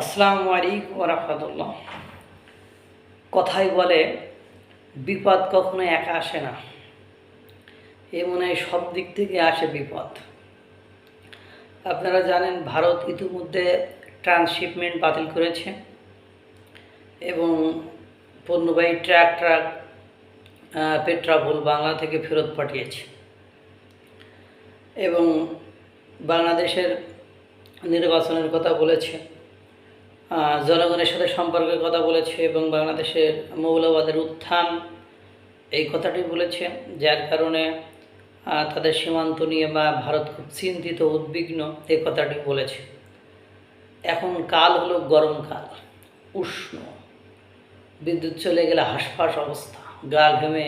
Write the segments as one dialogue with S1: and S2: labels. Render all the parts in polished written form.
S1: আসসালামু আলাইকুম রাহমাতুল্লাহ। কথাই বলে বিপদ কখনো একা আসে না, এ মনে হয় সব দিক থেকে আসে বিপদ। আপনারা জানেন ভারত ইতিমধ্যে ট্রান্সশিপমেন্ট বাতিল করেছে এবং পণ্যবাহী ট্রাক পেট্রাপোল বাংলা থেকে ফেরত পাঠিয়েছে এবং বাংলাদেশের নির্বাচনের কথা বলেছে, জনগণের সাথে সম্পর্কের কথা বলেছে এবং বাংলাদেশের মৌলবাদের উত্থান এই কথাটি বলেছে, যার কারণে তাদের সীমান্ত নিয়ে বা ভারত খুব চিন্তিত উদ্বিগ্ন এই কথাটি বলেছে। এখন কাল হলো গরমকাল, উষ্ণ, বিদ্যুৎ চলে গেলে হাঁসফাঁস অবস্থা, গা ঘেমে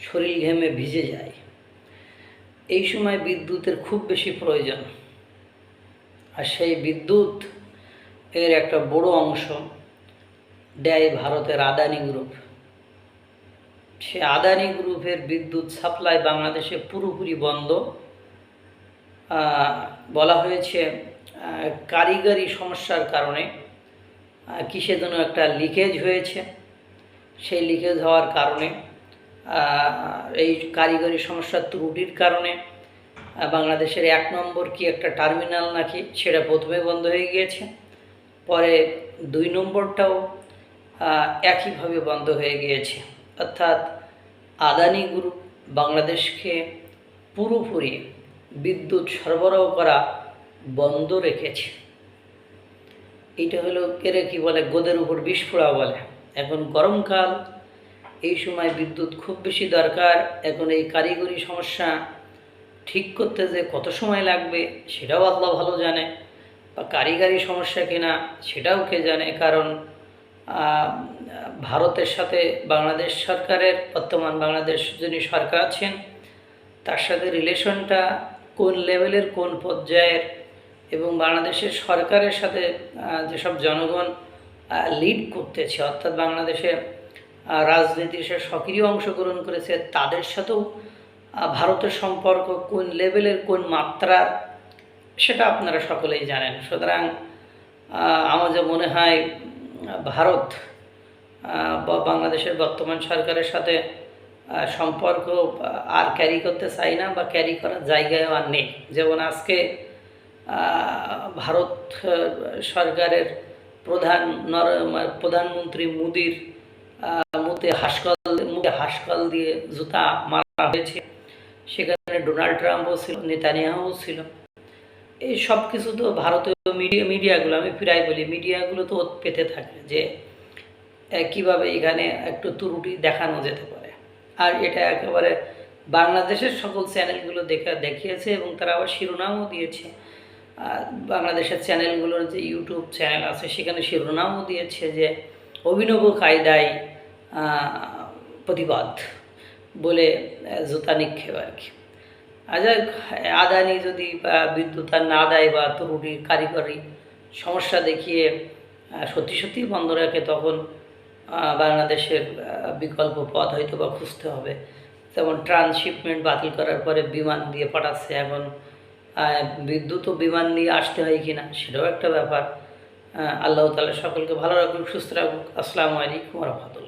S1: শরীর ঘেমে ভিজে যায়। এই সময় বিদ্যুতের খুব বেশি প্রয়োজন, আর সেই বিদ্যুৎ এর একটা বড় অংশ দেয় ভারতের আদানি গ্রুপ। সে আদানি গ্রুপের বিদ্যুৎ সাপ্লাই বাংলাদেশে পুরোপুরি বন্ধ। বলা হয়েছে কারিগরি সমস্যার কারণে কিসে যেন একটা লিকেজ হয়েছে, সেই লিকেজ হওয়ার কারণে এই কারিগরি সমস্যার ত্রুটির কারণে বাংলাদেশের 1 নম্বর কি একটা টার্মিনাল নাকি সেটা প্রথমে বন্ধ হয়ে গিয়েছে, পরে 2 নম্বরটাও একইভাবে বন্ধ হয়ে গিয়েছে। অর্থাৎ আদানি গ্রুপ বাংলাদেশকে পুরোপুরি বিদ্যুৎ সরবরাহ করা বন্ধ রেখেছে। এইটা হলো এরে কি বলে, গোদের উপর বিষ ফোড়া বলে। এখন গরমকাল, এই সময় বিদ্যুৎ খুব বেশি দরকার। এখন এই কারিগরি সমস্যা ঠিক করতে যে কত সময় লাগবে সেটাও আল্লাহ ভালো জানে, বা কারিগরি সমস্যা কিনা সেটাও কে জানে। কারণ ভারতের সাথে বাংলাদেশ সরকারের, বর্তমান বাংলাদেশ যিনি সরকার আছেন তার সাথে রিলেশনটা কোন লেভেলের, কোন পর্যায়ের, এবং বাংলাদেশের সরকারের সাথে যেসব জনগণ লিড করতেছে, অর্থাৎ বাংলাদেশে রাজনীতির সে সক্রিয় অংশগ্রহণ করেছে, তাদের সাথেও ভারতের সম্পর্ক কোন লেভেলের, কোন মাত্রার, সেটা আপনারা সকলেই জানেন। সুতরাং আমার যে মনে হয় ভারত বা বাংলাদেশের বর্তমান সরকারের সাথে সম্পর্ক আর ক্যারি করতে চাই না, বা ক্যারি করার জায়গায়ও আর নেই। যেমন আজকে ভারত সরকারের প্রধানমন্ত্রী মোদির মুখে হাসকাল দিয়ে জুতা মারা হয়েছে, সেখানে ডোনাল্ড ট্রাম্পও ছিল, নেতানিয়াহুও ছিল। এই সব কিছু তো ভারতীয় মিডিয়াগুলো, আমি প্রায় বলি মিডিয়াগুলো তো পেতে থাকে যে কীভাবে এখানে একটু ত্রুটি দেখানো যেতে পারে। আর এটা একেবারে বাংলাদেশের সকল চ্যানেলগুলো দেখিয়েছে এবং তারা আবার শিরোনামও দিয়েছে। বাংলাদেশের চ্যানেলগুলোর যে ইউটিউব চ্যানেল আছে সেখানে শিরোনামও দিয়েছে যে অভিনব কায়দায় প্রতিবাদ বলে জুতা নিক্ষেপ আর কি। আদানি যদি বিদ্যুৎ আর না দেয় বা ত্রুটি কারিগরি সমস্যা দেখিয়ে সত্যি বন্ধ রাখে, তখন বাংলাদেশের বিকল্প পথ হয়তো বা খুঁজতে হবে। যেমন ট্রান্সশিপমেন্ট বাতিল করার পরে বিমান দিয়ে পাঠাচ্ছে, এখন বিদ্যুৎও বিমান দিয়ে আসতে হয় কি না সেটাও একটা ব্যাপার। আল্লাহ তাআলা সকলকে ভালো রাখুক, সুস্থ রাখুক। আসসালামু আলাইকুম রাহমাতুল্লাহ।